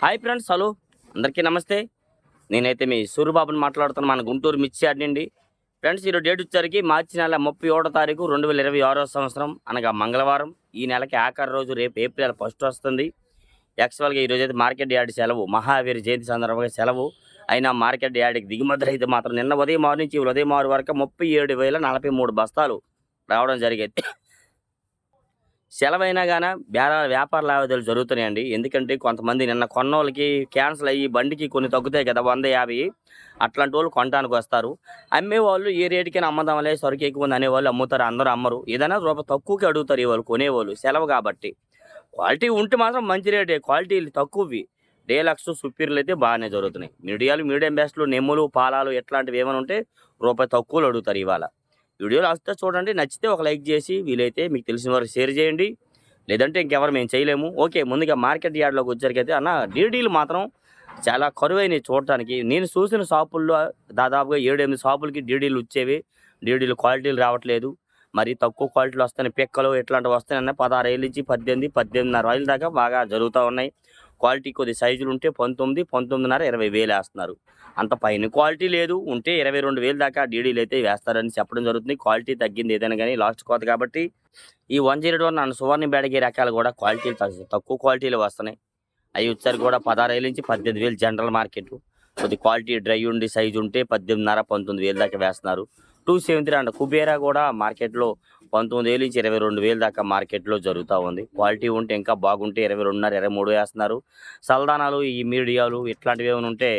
Hi friends, hello అందరికీ నమస్తే. నేనైతే మీ సూరిబాబుని మాట్లాడుతున్నాను, మన గుంటూరు మిర్చి యార్డ్ నుండి. ఫ్రెండ్స్, ఈరోజు డేట్ వచ్చరికి మార్చి నెల 31వ తారీఖు 2026వ సంవత్సరం, అనగా మంగళవారం. ఈ నెలకి ఆఖరి రోజు, రేపు ఏప్రిల్ 1 వస్తుంది. యాక్చువల్గా ఈరోజు అయితే మార్కెట్ యార్డ్ సెలవు, మహావీర జయంతి సందర్భంగా సెలవు. అయినా మార్కెట్ యార్డ్కి దిగుమతులు అయితే మాత్రం నిన్న ఉదయం 6 నుంచి ఉదయం 6 వరకు 37,043 బస్తాలు రావడం జరిగేది. సెలవైనా కానీ వ్యాపార లావాదేవీలు జరుగుతున్నాయండి. ఎందుకంటే కొంతమంది నిన్న కొన్నోళ్ళకి క్యాన్సిల్ అయ్యి బండికి కొన్ని తగ్గుతాయి కదా, 150 అట్లాంటి వాళ్ళు కొనడానికి వస్తారు. అమ్మేవాళ్ళు ఏ రేటుకైనా అమ్మదాంలే, సరుకు ఎక్కువ ఉంది అనేవాళ్ళు అమ్ముతారు. అందరూ అమ్మరు, ఏదైనా రూపాయి తక్కువకి అడుగుతారు ఇవాళ కొనేవాళ్ళు, సెలవు కాబట్టి. క్వాలిటీ ఉంటే మాత్రం మంచి రేటే, క్వాలిటీలు తక్కువవి. డీలక్స్ సుపీరియర్లు అయితే బాగానే జరుగుతున్నాయి. మీడియం బెస్ట్లు, నెమ్ములు, పాలాలు ఇట్లాంటివి ఏమైనా ఉంటే రూపాయి తక్కువలు అడుగుతారు ఇవాళ. వీడియోలు వస్తే చూడండి, నచ్చితే ఒక లైక్ చేసి వీలైతే మీకు తెలిసిన వారికి షేర్ చేయండి, లేదంటే ఇంకెవరు మేము చేయలేము. ఓకే, ముందుగా మార్కెట్ యార్డ్లోకి వచ్చరికైతే అన్న డీడీలు మాత్రం చాలా కరువైనవి చూడటానికి. నేను చూసిన షాపుల్లో దాదాపుగా 7-8 షాపులకి డీడీలు వచ్చేవి. డీడీలు క్వాలిటీలు రావట్లేదు, మరి తక్కువ క్వాలిటీలు వస్తాయి. పిక్కలు ఇట్లాంటివి వస్తాయన్న 16 ఏళ్ళ నుంచి 18, 18.5 దాకా బాగా జరుగుతూ ఉన్నాయి. క్వాలిటీ కొద్ది సైజులు ఉంటే 19, 19.5, 20,000 వేస్తున్నారు. అంత పైన క్వాలిటీ లేదు, ఉంటే 22,000 దాకా డీడీలు అయితే వేస్తారని చెప్పడం జరుగుతుంది. క్వాలిటీ తగ్గింది ఏదైనా కానీ లాస్ట్ కోత కాబట్టి. ఈ 101 అండ్ సువర్ణ బేడగి రకాలు కూడా క్వాలిటీలు తక్కువ క్వాలిటీలు వస్తున్నాయి. అవి వచ్చారు కూడా 16 ఏళ్ళ నుంచి 18,000 జనరల్ మార్కెట్. కొద్ది క్వాలిటీ డ్రై ఉండి సైజు ఉంటే 18.5, 19,000 దాకా వేస్తున్నారు. 273 అండ్ కుబేరా కూడా మార్కెట్లో 19,000 నుంచి 22,000 దాకా మార్కెట్లో జరుగుతూ ఉంది. క్వాలిటీ ఉంటే ఇంకా బాగుంటే 22.5, 23 వేస్తున్నారు. సల్దానాలు, ఈ మీడియాలు ఇట్లాంటివి ఏమైనా ఉంటే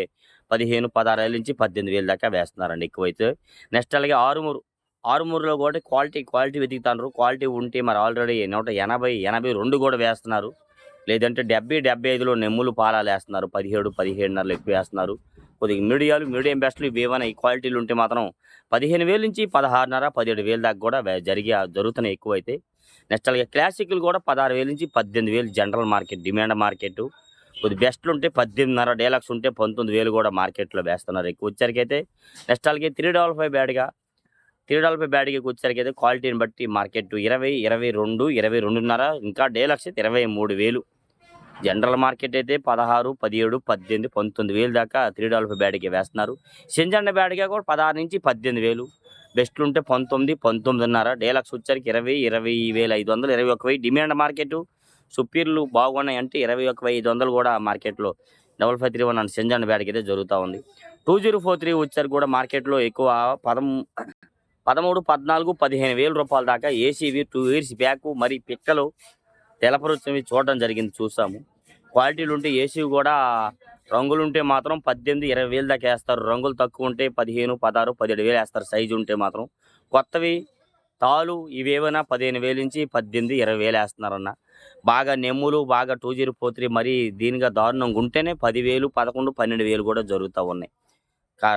15, 16 ఏళ్ళ నుంచి 18,000 దాకా వేస్తున్నారండి ఎక్కువైతే. నెక్స్ట్ అలాగే ఆరుమూరులో కూడా క్వాలిటీ వెతుకుతున్నారు. క్వాలిటీ ఉంటే మరి ఆల్రెడీ 180, 82 కూడా వేస్తున్నారు. లేదంటే 70, 75లో నెమ్ములు పాలాలు వేస్తున్నారు. 17, 17.5 ఎక్కువ వేస్తున్నారు. కొద్దిగా మీడియం బెస్ట్లు ఇవేమైనా ఈ క్వాలిటీలు ఉంటే మాత్రం 15,000 నుంచి 16.5, 17,000 దాకా కూడా జరుగుతున్నాయి ఎక్కువైతే. నెక్స్ట్ అలాగే క్లాసిక్లు కూడా 16,000 నుంచి 18,000 జనరల్ మార్కెట్, డిమాండ్ మార్కెట్. కొద్ది బెస్ట్లు ఉంటే 18.5, డీలక్స్ ఉంటే 19,000 కూడా మార్కెట్లో వేస్తున్నారు ఎక్కువ వచ్చరికైతే. నెక్స్ట్ అలాగే 355 బ్యాడ్కి వచ్చరికైతే క్వాలిటీని బట్టి మార్కెట్ 20, 22, 22.5, ఇంకా డీలక్స్ అయితే 23,000. జనరల్ మార్కెట్ అయితే 16, 17, 18, 19,000 దాకా 355 బ్యాడ్కి వేస్తున్నారు. సింజండ బ్యాడ్గా కూడా 16 నుంచి 18,000. బెస్ట్లు ఉంటే 19, 19.5, డీలక్స్ వచ్చరికి 20, 20,500, 21,000 డిమాండ్ మార్కెట్. సుపీర్లు బాగున్నాయి అంటే 21,500 కూడా మార్కెట్లో 5531 అండ్ సింజండ బ్యాడ్కి అయితే జరుగుతూ ఉంది. 2043 వచ్చరికి కూడా మార్కెట్లో ఎక్కువ 13, 14, 15,000 రూపాయల దాకా ఏసీవి 2 ఇయర్స్ బ్యాక్. మరి పిక్కలు తెలపరుచినవి చూడడం జరిగింది, చూసాము. క్వాలిటీలు ఉంటే ఏసీ కూడా రంగులు ఉంటే మాత్రం 18, 20,000 దాకా వేస్తారు. రంగులు తక్కువ ఉంటే 15, 16, 17,000 వేస్తారు సైజు ఉంటే మాత్రం. కొత్తవి తాలు ఇవేమైనా 15,000 నుంచి 18, 20,000 వేస్తున్నారన్న. బాగా నెమ్ములు, బాగా 2043 మరీ దీనిగా దారుణంగా ఉంటేనే 10,000, 11, 12,000 కూడా జరుగుతూ ఉన్నాయి.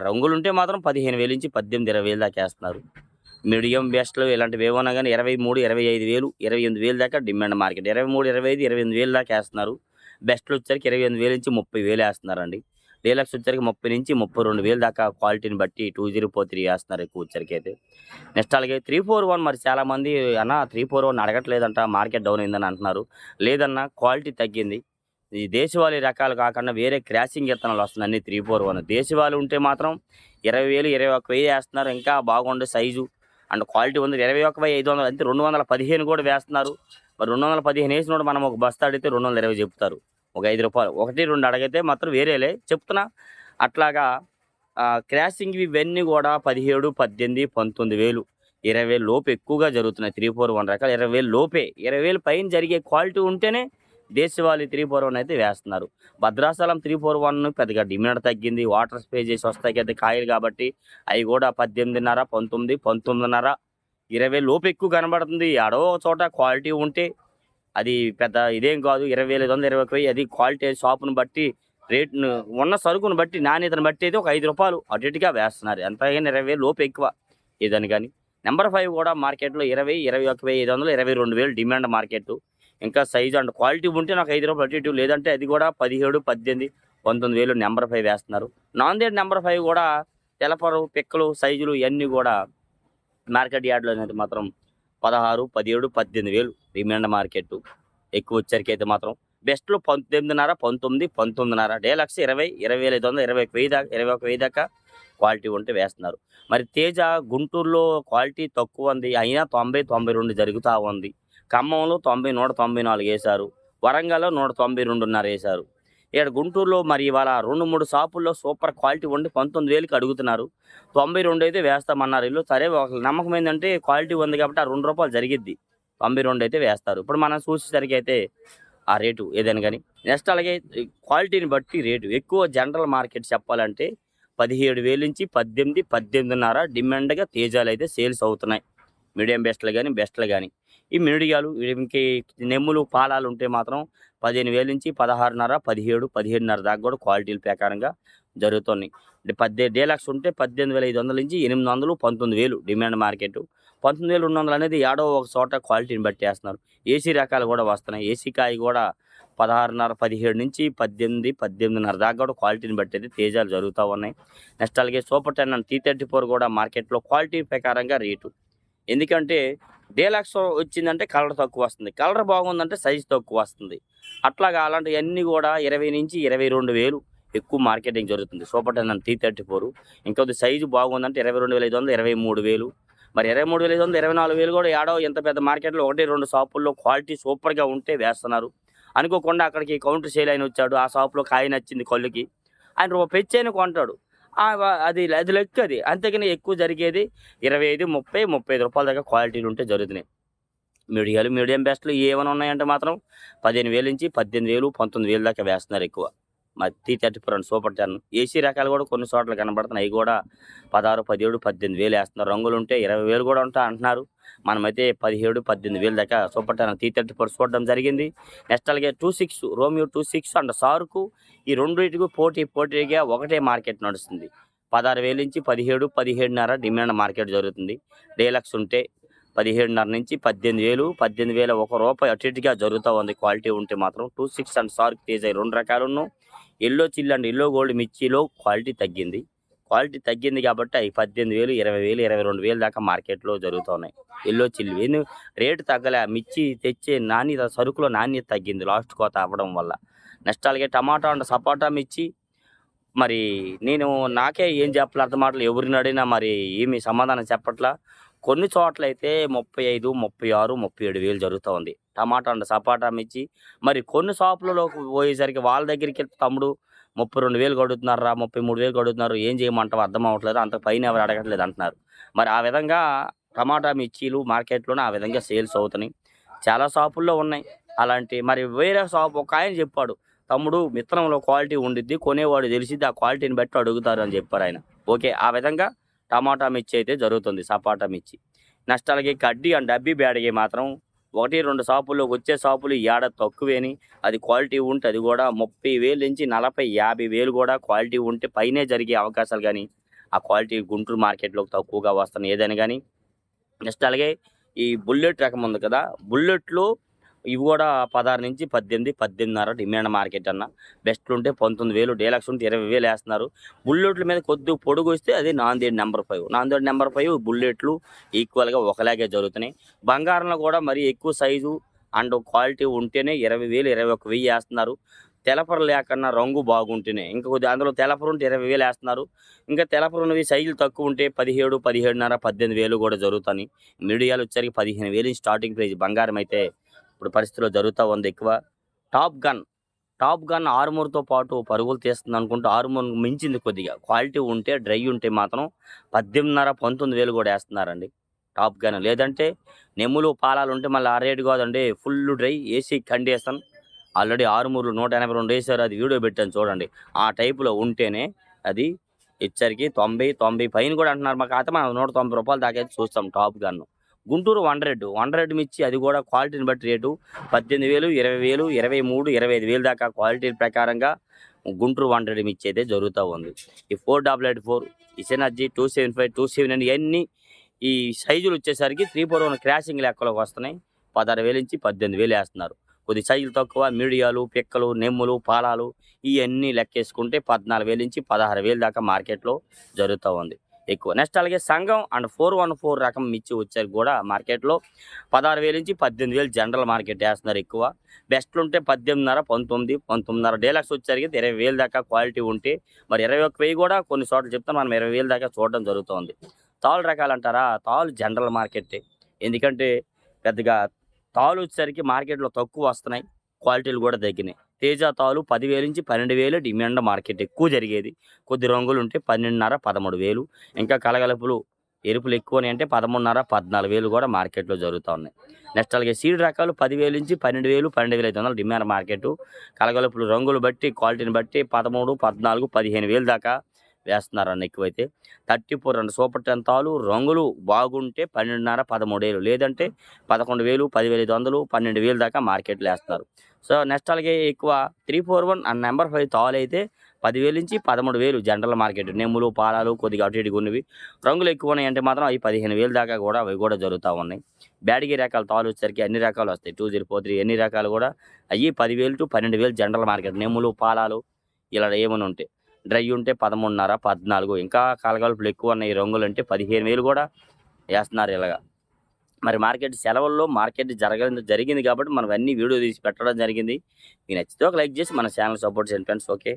రంగులు ఉంటే మాత్రం 15,000 నుంచి 18, 20,000 దాకా వేస్తున్నారు. మీడియం బెస్ట్లు ఇలాంటివి ఏమన్నా కానీ 23, 25,000, 28,000 దాకా డిమాండ్ మార్కెట్. 23, 25, 28,000 దాకా వేస్తున్నారు. బెస్ట్లు వచ్చరికి 28,000 నుంచి 30,000 వేస్తున్నారండి. డీలక్స్ వచ్చరికి 30 నుంచి 32,000 దాకా క్వాలిటీని బట్టి 2043 వేస్తున్నారు ఎక్కువ వచ్చరికి అయితే. నెక్స్ట్ అలాగే 341, మరి చాలామంది అన్న 341 అడగట్లేదంట, మార్కెట్ డౌన్ అయిందని అంటున్నారు. లేదన్న, క్వాలిటీ తగ్గింది. ఈ దేశవాళీ రకాలు కాకుండా వేరే క్రాసింగ్ విత్తనాలు వస్తున్నాయి అన్ని 341. దేశవాళీ ఉంటే మాత్రం 20,000, 21,000 వేస్తున్నారు. ఇంకా బాగుండే సైజు అండ్ క్వాలిటీ ఉంది. 21,500 అంటే 215 కూడా వేస్తున్నారు. మరి 215 వేసినోడు మనం ఒక బస్తా అడిగితే 220 చెప్తారు. ఒక 5 రూపాయలు, 1, 2 అడిగితే మాత్రం వేరేలే చెప్తున్నా. అట్లాగా క్రాసింగ్ ఇవన్నీ కూడా 17, 18, 19,000, 20,000 లోపు ఎక్కువగా జరుగుతున్నాయి. 341 రకాలు 20,000 లోపే. 20,000 పైన జరిగే క్వాలిటీ ఉంటేనే దేశవాళీ 341 అయితే వేస్తున్నారు. భద్రాచలం 341 పెద్దగా డిమాండ్ తగ్గింది. వాటర్ స్ప్రే చేసి వస్తాయి కదా కాయలు కాబట్టి అవి కూడా 18.5, 19, 19.5, 20,000 లోపు ఎక్కువ కనబడుతుంది. ఆడో చోట క్వాలిటీ ఉంటే అది పెద్ద ఇదేం కాదు. 20,500, 21,000 అది క్వాలిటీ షాపును బట్టి, రేటును ఉన్న సరుకును బట్టి, నాణ్యతను బట్టి అయితే ఒక 5 రూపాయలు అటు ఇటుగా వేస్తున్నారు. ఎంతైనా 20,000 లోపు ఎక్కువ ఏదని కానీ. నెంబర్ 5 కూడా మార్కెట్లో 20, 21,500, 22,000 డిమాండ్ మార్కెట్. ఇంకా సైజు అండ్ క్వాలిటీ ఉంటే నాకు 5 రూపాయలు అటు ఇటు, లేదంటే అది కూడా 17, 18, 19,000 నెంబర్ 5 వేస్తున్నారు. నాందేడ్ నెంబర్ 5 కూడా తెలపరు, పిక్కలు, సైజులు ఇవన్నీ కూడా మార్కెట్ యార్డ్లో అనేది మాత్రం 16, 17, 18,000 డిమాండ్ మార్కెట్ ఎక్కువ వచ్చరికి అయితే మాత్రం. బెస్ట్‌లో 18.5, 19, 19.5, డీలక్స్ 20, 20,500, 21,000 దాకా 21,000 దాకా క్వాలిటీ ఉంటే వేస్తున్నారు. మరి తేజ గుంటూరులో క్వాలిటీ తక్కువుంది. అయినా 90, 92 జరుగుతా ఉంది. ఖమ్మంలో 90, 194 ఏశారు. వరంగల్‌లో 192.5 ఏశారు. ఈడ గుంటూరులో మరి ఇవాళ 2, 3 షాపుల్లో సూపర్ క్వాలిటీ ఉండి 19,000కి అడుగుతున్నారు. 92 అయితే వేస్తామన్నారు ఈళ్ళు. సరే ఒక నమ్మకం ఏందంటే క్వాలిటీ ఉంది కాబట్టి ఆ రూ. 2 జరిగిద్ది. 92 అయితే వేస్తారు. ఇప్పుడు మనం చూసేసరికైతే ఆ రేటు ఏదైనా గాని. నెక్స్ట్ అలాగే ఈ క్వాలిటీని బట్టి రేటు. ఎక్కువ జనరల్ మార్కెట్ చెప్పాలంటే 17,000 నుంచి 18, 18.5 డిమాండ్‌గా తేజాలైతే సేల్స్ అవుతున్నాయి. మీడియం బెస్ట్‌లు గాని, బెస్ట్‌లు గాని. ఈ మీడియాలు ఇంకీ నెమ్ములు, పాలాలు ఉంటే మాత్రం 15,000 నుంచి 16.5, 17, 17.5 దాకా కూడా క్వాలిటీల ప్రకారంగా జరుగుతున్నాయి. డీలక్స్ ఉంటే 18,500 నుంచి 800, 19,000 డిమాండ్ మార్కెట్. 19,200 అనేది ఏడో ఒక చోట క్వాలిటీని బట్టి ఏస్తున్నారు. ఏసీ రకాలు కూడా వస్తున్నాయి. ఏసీ కాయ కూడా 16.5, 17 నుంచి 18, 18.5 దాకా కూడా క్వాలిటీని బట్టి అయితే తేజాలు జరుగుతా ఉన్నాయి. నెక్స్ట్ అలాగే సూపర్ 10 అండ్ T34 కూడా మార్కెట్‌లో క్వాలిటీ ప్రకారంగా రేటు. ఎందుకంటే డీలక్స్ వచ్చిందంటే కలర్ తక్కువ వస్తుంది. కలర్ బాగుందంటే సైజ్ తక్కువ వస్తుంది. అట్లాగా అలాంటియన్నీ కూడా 20,000-22,000 ఎక్కువ మార్కెటింగ్ జరుగుతుంది. సూపర్ 10 అండ్ T34 ఇంకొద్ది సైజు బాగుందంటే 22,500, 23,000 మరి 23,500, 24,000 కూడా ఏడో ఇంత పెద్ద మార్కెట్‌లో 1, 2 షాపుల్లో క్వాలిటీ సూపర్‌గా ఉంటే వేస్తున్నారు. అనుకోకుండా అక్కడికి కౌంటర్ సేల్ ఆయన వచ్చాడు. ఆ షాప్‌లో కాయ నచ్చింది కళ్ళుకి. ఆయన పెచ్చైన కొంటాడు. అది అది లెక్కది. అంతేగాని ఎక్కువ జరిగేది 25, 30, 35 రూపాయల దాకా క్వాలిటీలుంటే జరుగుతున్నాయి. మీడియం బెస్ట్‌లు ఏమైనా ఉన్నాయంటే మాత్రం 15,000 నుంచి 18,000, 19,000 దాకా వేస్తున్నారు ఎక్కువ. మరి T34 అండ్ సూపర్ 10 ఏసీ రకాలు కూడా కొన్ని చోట్ల కనబడుతున్నాయి. అయి కూడా 16, 17, 18,000 ఏస్తున్నారు. రంగులుంటే 20,000 కూడా ఉంటాయి అంటున్నారు. మనమైతే 17, 18,000 దాకా సూపర్ 10 T34 చూడడం జరిగింది. నెక్స్ట్ అలాగే 26 రోమియో 26 అండ్ సార్కు ఈ రెండిటికి పోటీగా ఒకటే మార్కెట్ నడుస్తుంది. 16,000 నుంచి 17, 17.5 డిమాండ్ మార్కెట్ జరుగుతుంది. డీలక్స్ ఉంటే 17.5 నుంచి 18,000, 18,000 ఒక రూపాయి అటు ఇటుగా జరుగుతా ఉంది. క్వాలిటీ ఉంటే మాత్రం 26 అండ్ సార్క్ తేజ ఈ 2 రకాలును. Yellow chilli and yellow gold మిర్చిలో క్వాలిటీ తగ్గింది. క్వాలిటీ తగ్గింది కాబట్టి అయి 18,000, 20,000, 22,000 దాకా మార్కెట్‌లో జరుగుతా ఉన్నాయి. యెల్లో చిల్లి రేటు తగ్గలే. మిర్చి తెచ్చే నాణ్యత సరుకులో నాణ్యత తగ్గింది లాస్ట్ కోత అవ్వడం వల్ల. నెక్స్ట్ అలాగే టమాటా అండ్ సపోటా మిర్చి మరి నాకే ఏం చెప్పాలో అర్థం కావట్లే. ఎవరిని అడిగినా మరి ఏమి సమాధానం చెప్పట్లా. కొన్ని చోట్లయితే 35, 36, 37,000 జరుగుతా ఉంది. టమాటా అండ్ సపోటా మిర్చి. మరి కొన్ని షాపులలోకి పోయేసరికి వాళ్ళ దగ్గరికి తమ్ముడు 32,000 అడుగుతున్నారురా, 33,000 అడుగుతున్నారు. ఏం చేయమంటావు అర్థం అవ్వట్లేదు. అంత పైన ఎవరు అడగట్లేదు అంటున్నారు. మరి ఆ విధంగా టమాటా మిర్చీలు మార్కెట్‌లోనే ఆ విధంగా సేల్స్ అవుతున్నాయి. చాలా షాపుల్లో ఉన్నాయి. మరి వేరే షాప్ ఒకాయన చెప్పాడు. తమ్ముడు విత్తనంలో క్వాలిటీ ఉండిద్ది. కొనేవాడు తెలిసిద్ది. ఆ క్వాలిటీని బట్టి అడుగుతారు అని చెప్పారాయన. ఓకే. ఆ విధంగా టమాటా మిర్చి అయితే జరుగుతుంది. సపోటా మిర్చి. నెక్స్ట్ అలాగే కడ్డీ అండ్ డబ్బీ బ్యాడగి మాత్రం 1, 2 షాపుల్లోకి వచ్చే షాపులు ఏడ తక్కువేని. అది క్వాలిటీ ఉంటే అది కూడా 30,000 నుంచి 40, 50,000 కూడా క్వాలిటీ ఉంటే పైనే జరిగే అవకాశాలు గానీ, ఆ క్వాలిటీ గుంటూరు మార్కెట్‌లోకి తక్కువగా వస్తున్నాయి ఏదైనా గానీ. నెక్స్ట్ అలాగే ఈ బుల్లెట్ రకం ఉంది కదా! బుల్లెట్‌లో ఇవి కూడా 16 నుంచి 18, 18.5 డిమాండ్ మార్కెట్ అన్న. బెస్ట్‌లుంటే 19,000, డీలక్స్ ఉంటే 20,000 ఏస్తున్నారు. బుల్లెట్ల మీద కొద్దిగా పొడుగొస్తే అది నాందేడ్ నంబర్ 5. నాందేడ్ నంబర్ 5 బుల్లెట్లు ఈక్వల్‌గా ఒకలాగే జరుగుతున్నాయి. బంగారంలో కూడా మరీ ఎక్కువ సైజు అండ్ క్వాలిటీ ఉంటేనే 20,000, 21,000 ఏస్తున్నారు. తెలపరు లేకన్నా రంగు బాగుంటేనే. ఇంకా కొద్దిగా అందులో తెలపరుంటే 20,000 ఏస్తున్నారు. ఇంకా తెలపరున్నవి సైజులు తక్కువ ఉంటే 17, 17.5, 18,000 కూడా జరుగుతున్నాయి. మీడియాలు వచ్చేసరికి 15,000 నుంచి స్టార్టింగ్ ప్రైస్ బంగారం అయితే ఇప్పుడు పరిస్థితిలో జరుగుతా ఉంది ఎక్కువ. టాప్ గన్ ఆర్మూర్‌తో పాటు పరుగులు తీస్తుంది అనుకుంటూ ఆర్మూర్ మించింది కొద్దిగా. క్వాలిటీ ఉంటే డ్రై ఉంటే మాత్రం 18.5, 19,000 కూడా ఏస్తున్నారండి టాప్ గన్. లేదంటే నెమ్ములు, పాలాలు ఉంటే మళ్ళీ ఆ రేటు కాదండి. Full dry AC condition. Already ఆర్మూర్‌లో 182 ఏశారు. అది వీడియో పెట్టాను చూడండి. ఆ టైపులో ఉంటేనే అది ఇచ్చరికి 90, 90 పైన కూడా అంటున్నారు. కాకపోతే మనం రూ. 190 దాకా అయితే చూస్తాం టాప్ గన్. గుంటూరు 100 మిర్చి అది కూడా క్వాలిటీని బట్టి రేటు 18,000, 20,000, 23, 25,000 దాకా క్వాలిటీ ప్రకారంగా గుంటూరు 100 మిర్చి అయితే జరుగుతూ ఉంది. ఈ 4884, ఇసెనర్జీ 275, 279 ఇవన్నీ ఈ సైజులు వచ్చేసరికి 341 క్రాసింగ్ లెక్కలోకి వస్తున్నాయి. 16,000 నుంచి 18,000 వేస్తున్నారు. కొద్ది సైజులు తక్కువ మీడియాలు, పిక్కలు, నెమ్ములు, పాలాలు ఇవన్నీ లెక్కేసుకుంటే 14,000 నుంచి 16,000 దాకా మార్కెట్‌లో జరుగుతూ ఉంది. ఎక్కువ. నెక్స్ట్ అలాగే సంఘం అండ్ 414 రకం మిర్చి వచ్చేసరికి కూడా మార్కెట్‌లో 16,000 నుంచి 18,000 జనరల్ మార్కెట్ ఏస్తున్నారు ఎక్కువ. బెస్ట్‌లుంటే 18.5, 19, 19.5 డీలక్స్ వచ్చేసరికి 20,000 దాకా క్వాలిటీ ఉంటే మరి 21,000 కూడా కొన్ని చోట్ల చెప్తాను మనం 20,000 దాకా చూడడం జరుగుతోంది. తాలు రకాలంటారా? తాలు జనరల్ మార్కెట్టే. ఎందుకంటే పెద్దగా తాలు వచ్చేసరికి మార్కెట్‌లో తక్కువ వస్తున్నాయి. క్వాలిటీలు కూడా తగ్గినాయి. తేజ తాలు 10,000 నుంచి 12,000 డిమాండ్ మార్కెట్ ఎక్కువ జరిగేది. కొద్ది రంగులుంటే 12.5, 13,000 ఇంకా కలగలుపులు ఎరుపులు ఎక్కువని అంటే 13.5, 14,000 కూడా మార్కెట్‌లో జరుగుతా ఉన్నాయి. నెక్స్ట్ అలాగే సీడ్ రకాలు 10,000 నుంచి 12,000, 12,500 డిమాండ్ మార్కెటు. కలగలుపులు రంగులు బట్టి, క్వాలిటీని బట్టి 13, 14, 15,000 దాకా వేస్తున్నారన్న ఎక్కువైతే. 34 2 సూపర్ 10 తాలు రంగులు బాగుంటే 12.5, 13,000 లేదంటే 11,000, 10,500, 12,000 దాకా మార్కెట్‌లో ఏస్తున్నారు. సో, నెక్స్ట్ అలాగే ఎక్కువ 341 అండ్ నంబర్ 5 తాలైతే 10,000 నుంచి 13,000 జనరల్ మార్కెట్. నెమ్ములు, పాలాలు కొద్దిగా అటు ఇటుగా ఉన్నవి. రంగులు ఎక్కువున్నాయంటే మాత్రం అవి 15,000 దాకా కూడా అవి కూడా జరుగుతా ఉన్నాయి. బ్యాడగి రకాల తాలు వచ్చేసరికి అన్ని రకాలు వస్తాయి. 2043 ఎన్ని రకాలు కూడా అయ్యి 10,000-12,000 జనరల్ మార్కెట్. నెమ్ములు, పాలాలు ఇలా ఏమైనా ఉంటాయి. డ్రై ఉంటే 13.5, 14 ఇంకా కలగలుపులు ఎక్కువున్నాయి రంగులంటే 15,000 కూడా ఏస్తున్నారు ఇలాగ. మరి మార్కెట్ సెలవుల్లో మార్కెట్ జరిగింది కాబట్టి మనం అన్నీ వీడియో తీసి పెట్టడం జరిగింది. మీకు నచ్చితే ఒక లైక్ చేసి మన ఛానల్ సపోర్ట్ చేయండి ఫ్రెండ్స్. ఓకే.